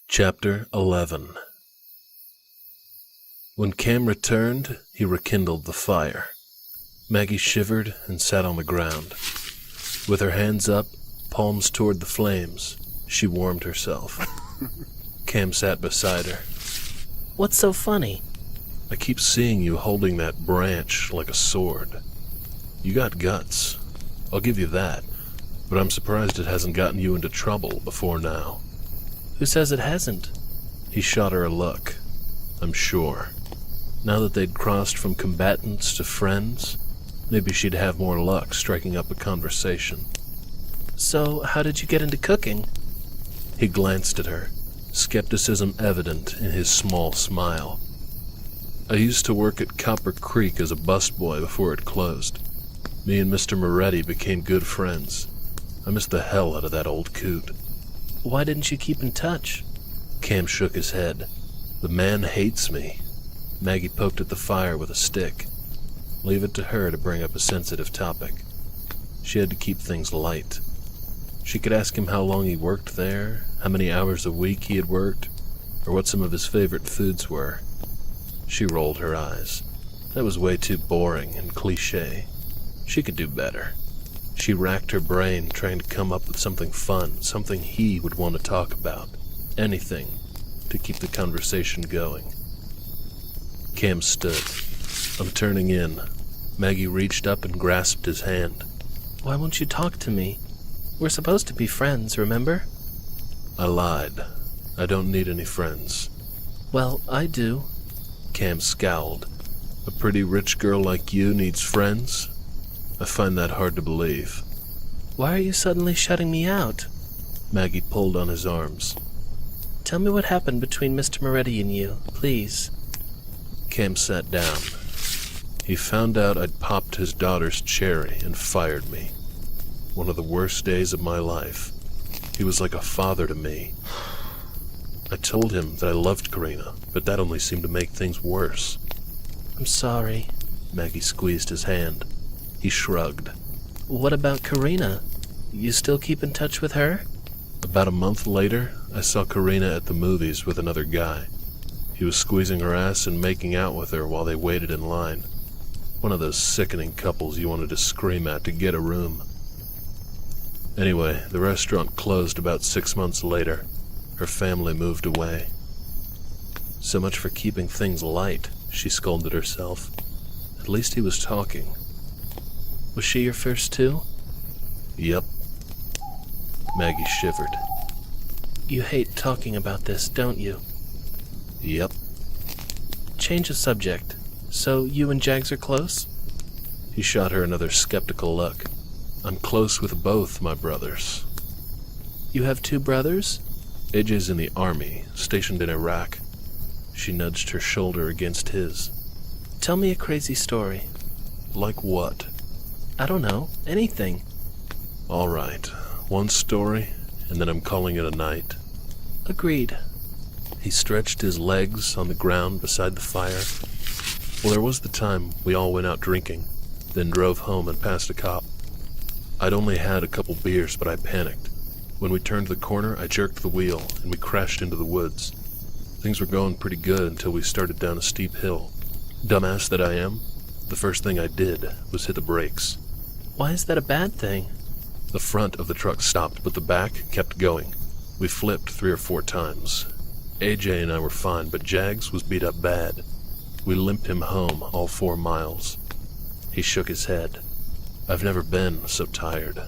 Chapter 11. When Cam returned, he rekindled the fire. Maggie shivered and sat on the ground. With her hands up, palms toward the flames, she warmed herself. Cam sat beside her. What's so funny? I keep seeing you holding that branch like a sword. You got guts. I'll give you that. But I'm surprised it hasn't gotten you into trouble before now. Who says it hasn't? He shot her a look. I'm sure. Now that they'd crossed from combatants to friends, maybe she'd have more luck striking up a conversation. So, how did you get into cooking? He glanced at her, skepticism evident in his small smile. I used to work at Copper Creek as a busboy before it closed. Me and Mr. Moretti became good friends. I missed the hell out of that old coot. Why didn't you keep in touch? Cam shook his head. The man hates me. Maggie poked at the fire with a stick. Leave it to her to bring up a sensitive topic. She had to keep things light. She could ask him how long he worked there, how many hours a week he had worked, or what some of his favorite foods were. She rolled her eyes. That was way too boring and cliché. She could do better. She racked her brain trying to come up with something fun, something he would want to talk about. Anything to keep the conversation going. Cam stood. I'm turning in. Maggie reached up and grasped his hand. Why won't you talk to me? We're supposed to be friends, remember? I lied. I don't need any friends. Well, I do. Cam scowled. A pretty rich girl like you needs friends? I find that hard to believe. Why are you suddenly shutting me out? Maggie pulled on his arms. Tell me what happened between Mr. Moretti and you, please. Cam sat down. He found out I'd popped his daughter's cherry and fired me. One of the worst days of my life. He was like a father to me. I told him that I loved Karina, but that only seemed to make things worse. I'm sorry. Maggie squeezed his hand. He shrugged. What about Karina? You still keep in touch with her? About a month later, I saw Karina at the movies with another guy. He was squeezing her ass and making out with her while they waited in line. One of those sickening couples you wanted to scream at to get a room. Anyway, the restaurant closed about 6 months later. Her family moved away. So much for keeping things light, she scolded herself. At least he was talking. Was she your first too? Yep. Maggie shivered. You hate talking about this, don't you? Yep. Change the subject. So you and Jags are close? He shot her another skeptical look. I'm close with both my brothers. You have two brothers? AJ's in the army, stationed in Iraq. She nudged her shoulder against his. Tell me a crazy story. Like what? I don't know. Anything. All right. One story, and then I'm calling it a night. Agreed. He stretched his legs on the ground beside the fire. Well, there was the time we all went out drinking, then drove home and passed a cop. I'd only had a couple beers, but I panicked. When we turned the corner, I jerked the wheel, and we crashed into the woods. Things were going pretty good until we started down a steep hill. Dumbass that I am, the first thing I did was hit the brakes. Why is that a bad thing? The front of the truck stopped, but the back kept going. We flipped 3 or 4 times. AJ and I were fine, but Jags was beat up bad. We limped him home all 4 miles. He shook his head. I've never been so tired.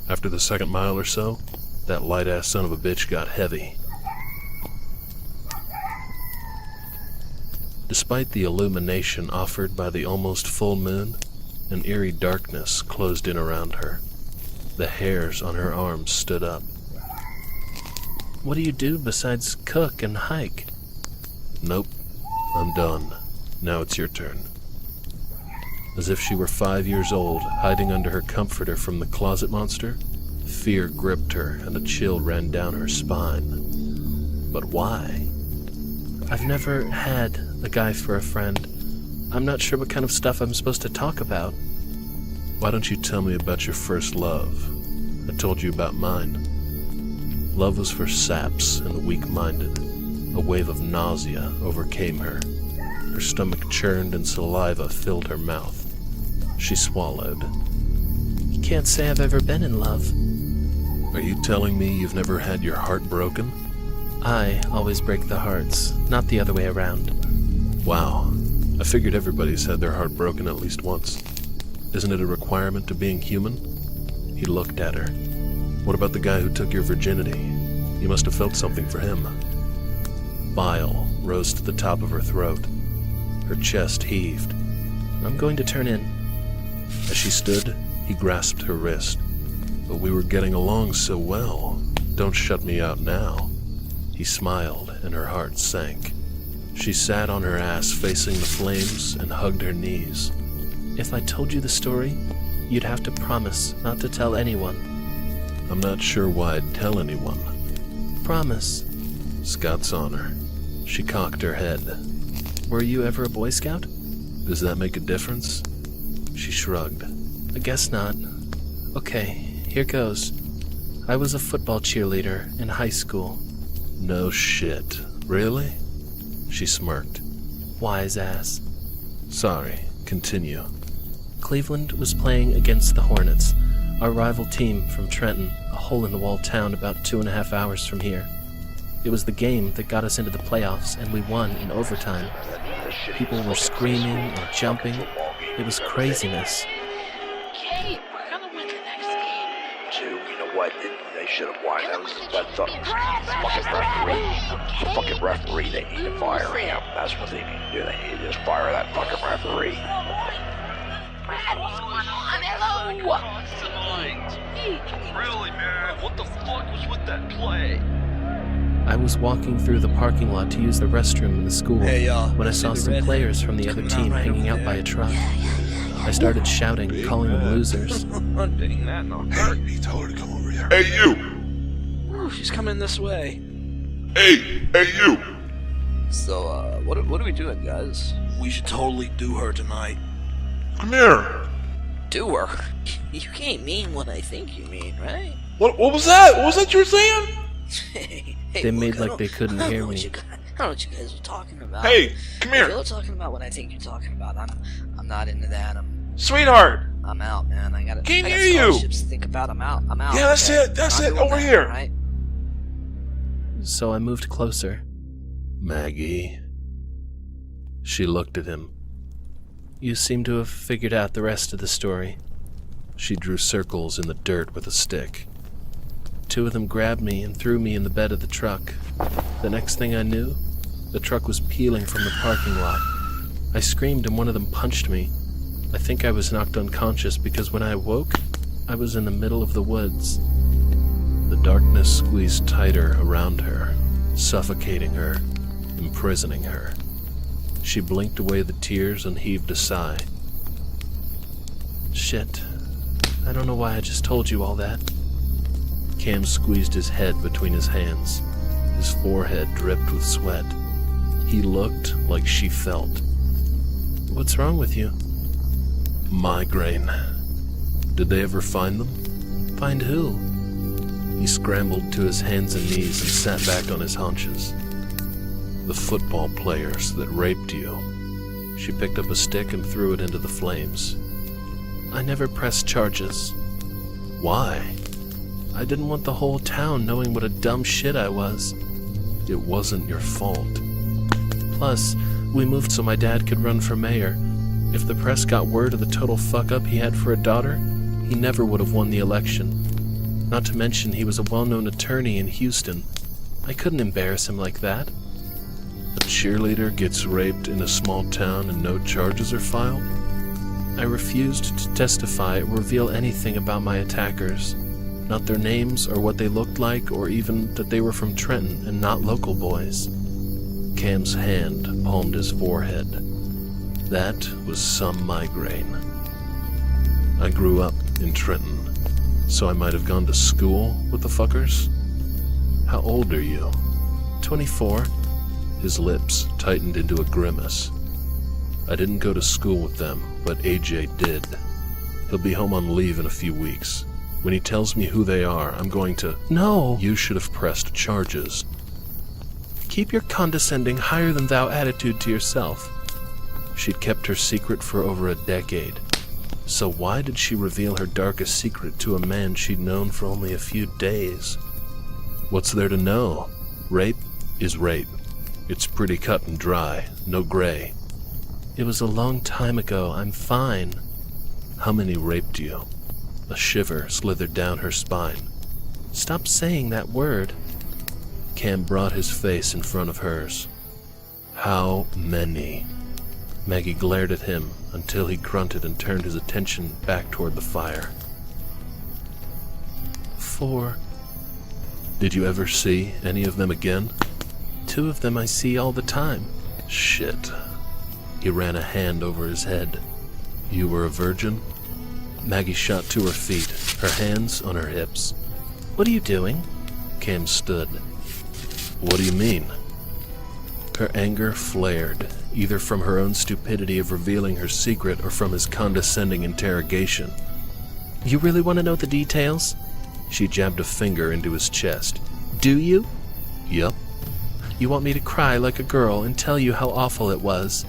After the 2nd mile or so, that light-ass son of a bitch got heavy. Despite the illumination offered by the almost full moon, an eerie darkness closed in around her. The hairs on her arms stood up. What do you do besides cook and hike? Nope. I'm done. Now it's your turn. As if she were 5 years old, hiding under her comforter from the closet monster, fear gripped her and a chill ran down her spine. But why? I've never had a guy for a friend. I'm not sure what kind of stuff I'm supposed to talk about. Why don't you tell me about your first love? I told you about mine. Love was for saps and the weak-minded. A wave of nausea overcame her. Her stomach churned and saliva filled her mouth. She swallowed. You can't say I've ever been in love. Are you telling me you've never had your heart broken? I always break the hearts, not the other way around. Wow. I figured everybody's had their heart broken at least once. Isn't it a requirement to being human? He looked at her. What about the guy who took your virginity? You must have felt something for him. Bile rose to the top of her throat. Her chest heaved. I'm going to turn in. As she stood, he grasped her wrist. But we were getting along so well. Don't shut me out now. He smiled, and her heart sank. She sat on her ass facing the flames and hugged her knees. If I told you the story, you'd have to promise not to tell anyone. I'm not sure why I'd tell anyone. Promise. Scout's honor. She cocked her head. Were you ever a Boy Scout? Does that make a difference? She shrugged. I guess not. Okay, here goes. I was a football cheerleader in high school. No shit. Really? She smirked. Wise ass. Sorry, continue. Cleveland was playing against the Hornets, our rival team from Trenton, a hole-in-the-wall town about 2.5 hours from here. It was the game that got us into the playoffs, and we won in overtime. People were screaming and jumping. It was craziness. Okay, we're gonna win the next game. Two, you know what? They should have won. That was the fucking referee. They need to fire him. That's what they need to do. They need to just fire that fucking referee. Brad, what's going on? Hello! Tonight. Really, man? What the fuck was with that play? I was walking through the parking lot to use the restroom in the school when I saw some players from the other team hanging out by a truck. I started shouting, calling them losers. I'm getting that in a heart. He told her to come over here. Hey, you! Ooh, she's coming this way. Hey, you! So, what are we doing, guys? We should totally do her tonight. Come here. Do her? You can't mean what I think you mean, right? What was that? What was that you were saying? Hey, They look, made I like don't- they couldn't I don't hear know what me. you guys- I don't know what you guys are talking about. Hey, come If here. you're talking about what I think you're talking about, I'm not into that. Sweetheart. I'm out, man. I got Can't hear scholarships to think about. I'm out. Yeah, that's okay? it, that's I'm not it, doing over that, here. Right? So I moved closer. Maggie. She looked at him. You seem to have figured out the rest of the story. She drew circles in the dirt with a stick. 2 of them grabbed me and threw me in the bed of the truck. The next thing I knew, the truck was peeling from the parking lot. I screamed and one of them punched me. I think I was knocked unconscious because when I awoke, I was in the middle of the woods. The darkness squeezed tighter around her, suffocating her, imprisoning her. She blinked away the tears and heaved a sigh. Shit. I don't know why I just told you all that. Cam squeezed his head between his hands. His forehead dripped with sweat. He looked like she felt. What's wrong with you? Migraine. Did they ever find them? Find who? He scrambled to his hands and knees and sat back on his haunches. The football players that raped you. She picked up a stick and threw it into the flames. I never pressed charges. Why? I didn't want the whole town knowing what a dumb shit I was. It wasn't your fault. Plus, we moved so my dad could run for mayor. If the press got word of the total fuck-up he had for a daughter, he never would have won the election. Not to mention he was a well-known attorney in Houston. I couldn't embarrass him like that. A cheerleader gets raped in a small town and no charges are filed? I refused to testify or reveal anything about my attackers. Not their names or what they looked like or even that they were from Trenton and not local boys. Cam's hand palmed his forehead. That was some migraine. I grew up in Trenton, so I might have gone to school with the fuckers? How old are you? 24. His lips tightened into a grimace. I didn't go to school with them, but AJ did. He'll be home on leave in a few weeks. When he tells me who they are, I'm going to... No! You should have pressed charges. Keep your condescending, higher-than-thou attitude to yourself. She'd kept her secret for over a decade. So why did she reveal her darkest secret to a man she'd known for only a few days? What's there to know? Rape is rape. It's pretty cut and dry, no gray. It was a long time ago. I'm fine. How many raped you? A shiver slithered down her spine. Stop saying that word. Cam brought his face in front of hers. How many? Maggie glared at him until he grunted and turned his attention back toward the fire. 4. Did you ever see any of them again? 2 of them I see all the time. Shit. He ran a hand over his head. You were a virgin? Maggie shot to her feet, her hands on her hips. What are you doing? Cam stood. What do you mean? Her anger flared, either from her own stupidity of revealing her secret or from his condescending interrogation. You really want to know the details? She jabbed a finger into his chest. Do you? Yup. You want me to cry like a girl and tell you how awful it was?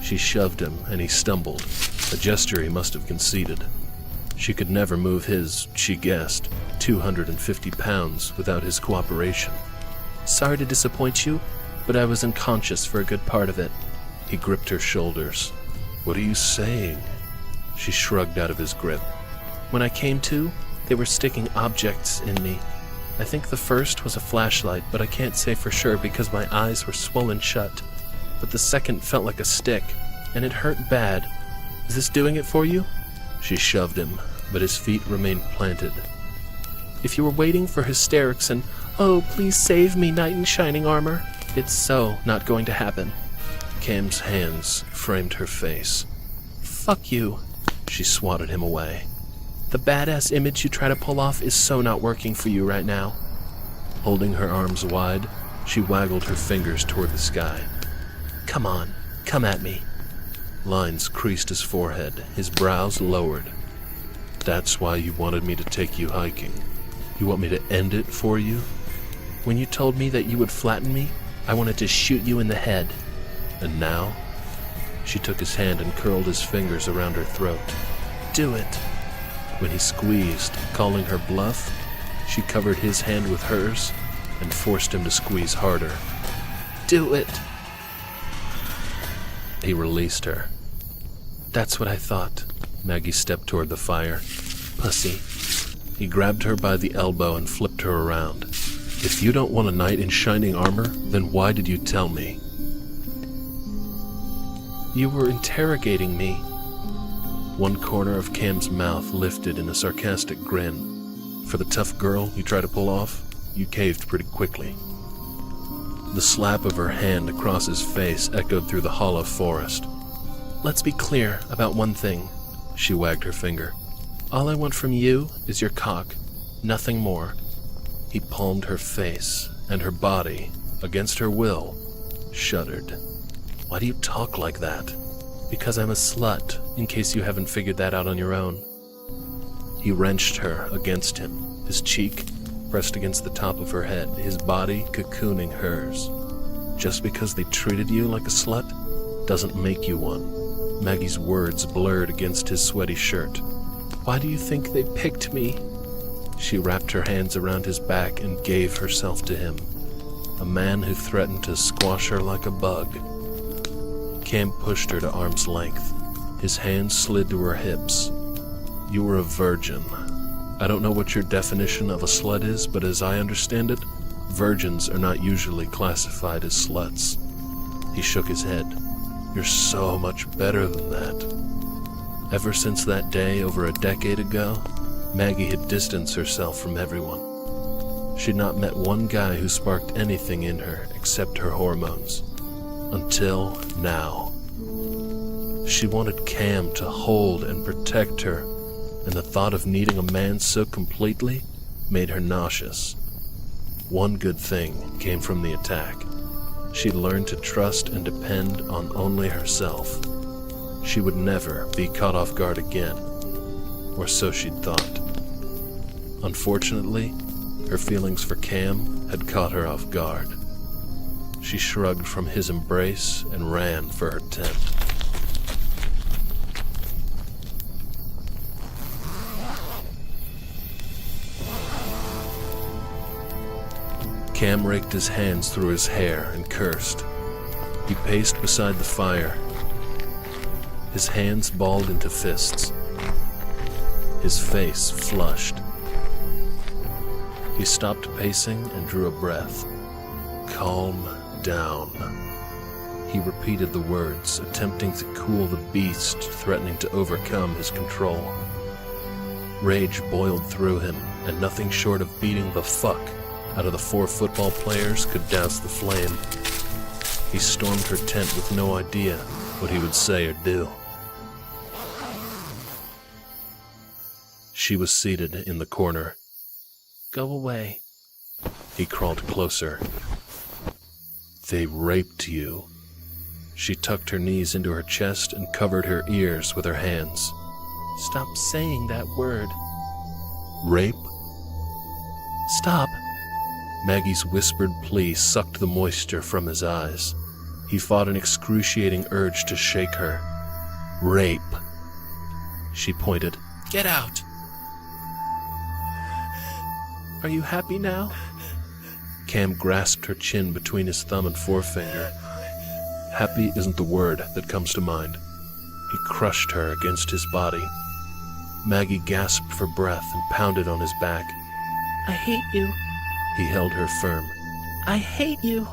She shoved him, and he stumbled, a gesture he must have conceded. She could never move his, she guessed, 250 pounds without his cooperation. Sorry to disappoint you, but I was unconscious for a good part of it. He gripped her shoulders. What are you saying? She shrugged out of his grip. When I came to, they were sticking objects in me. I think the first was a flashlight, but I can't say for sure because my eyes were swollen shut. But the second felt like a stick, and it hurt bad. Is this doing it for you? She shoved him, but his feet remained planted. If you were waiting for hysterics and, "Oh, please save me, knight in shining armor," it's so not going to happen. Cam's hands framed her face. Fuck you. She swatted him away. The badass image you try to pull off is so not working for you right now. Holding her arms wide, she waggled her fingers toward the sky. Come on, come at me. Lines creased his forehead, his brows lowered. That's why you wanted me to take you hiking. You want me to end it for you? When you told me that you would flatten me, I wanted to shoot you in the head. And now? She took his hand and curled his fingers around her throat. Do it. When he squeezed, calling her bluff, she covered his hand with hers and forced him to squeeze harder. Do it. He released her. That's what I thought. Maggie stepped toward the fire. Pussy. He grabbed her by the elbow and flipped her around. If you don't want a knight in shining armor, then why did you tell me? You were interrogating me. One corner of Cam's mouth lifted in a sarcastic grin. For the tough girl you try to pull off, you caved pretty quickly. The slap of her hand across his face echoed through the hollow forest. Let's be clear about one thing. She wagged her finger. All I want from you is your cock. Nothing more. He palmed her face, and her body, against her will, shuddered. Why do you talk like that? Because I'm a slut, in case you haven't figured that out on your own. He wrenched her against him, his cheek pressed against the top of her head, his body cocooning hers. Just because they treated you like a slut doesn't make you one. Maggie's words blurred against his sweaty shirt. Why do you think they picked me? She wrapped her hands around his back and gave herself to him, a man who threatened to squash her like a bug. Cam pushed her to arm's length. His hands slid to her hips. You were a virgin. I don't know what your definition of a slut is, but as I understand it, virgins are not usually classified as sluts. He shook his head. You're so much better than that. Ever since that day over a decade ago, Maggie had distanced herself from everyone. She'd not met one guy who sparked anything in her except her hormones. Until now. She wanted Cam to hold and protect her, and the thought of needing a man so completely made her nauseous. One good thing came from the attack. She'd learned to trust and depend on only herself. She would never be caught off guard again, or so she'd thought. Unfortunately, her feelings for Cam had caught her off guard. She shrugged from his embrace and ran for her tent. Cam raked his hands through his hair and cursed. He paced beside the fire, his hands balled into fists, his face flushed. He stopped pacing and drew a breath. Calm down. He repeated the words, attempting to cool the beast threatening to overcome his control. Rage boiled through him, and nothing short of beating the fuck out of the 4 football players could douse the flame. He stormed her tent with no idea what he would say or do. She was seated in the corner. Go away. He crawled closer. They raped you. She tucked her knees into her chest and covered her ears with her hands. Stop saying that word. Rape? Stop. Maggie's whispered plea sucked the moisture from his eyes. He fought an excruciating urge to shake her. Rape. She pointed. Get out. Are you happy now? Cam grasped her chin between his thumb and forefinger. Happy isn't the word that comes to mind. He crushed her against his body. Maggie gasped for breath and pounded on his back. I hate you. He held her firm. I hate you.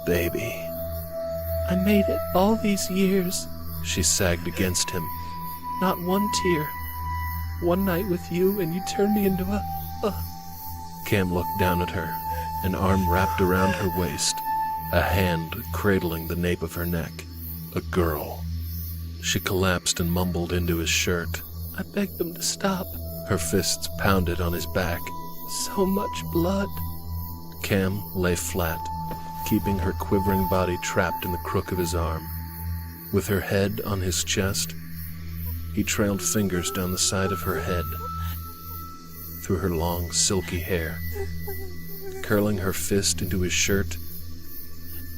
Baby. I made it all these years. She sagged against him. Not one tear. One night with you and you turned me into a... Cam looked down at her, an arm wrapped around her waist, a hand cradling the nape of her neck. A girl. She collapsed and mumbled into his shirt. I begged them to stop. Her fists pounded on his back. So much blood. Cam lay flat, keeping her quivering body trapped in the crook of his arm. With her head on his chest, he trailed fingers down the side of her head, through her long, silky hair. Curling her fist into his shirt,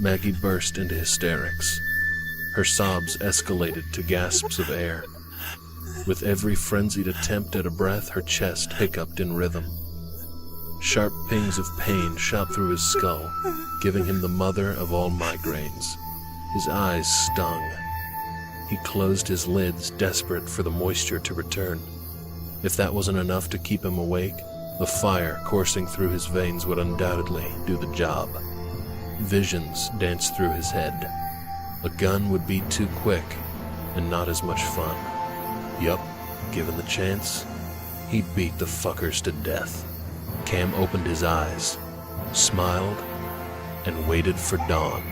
Maggie burst into hysterics. Her sobs escalated to gasps of air. With every frenzied attempt at a breath, her chest hiccuped in rhythm. Sharp pings of pain shot through his skull, giving him the mother of all migraines. His eyes stung. He closed his lids, desperate for the moisture to return. If that wasn't enough to keep him awake, the fire coursing through his veins would undoubtedly do the job. Visions danced through his head. A gun would be too quick, and not as much fun. Yup, given the chance, he'd beat the fuckers to death. Cam opened his eyes, smiled, and waited for dawn.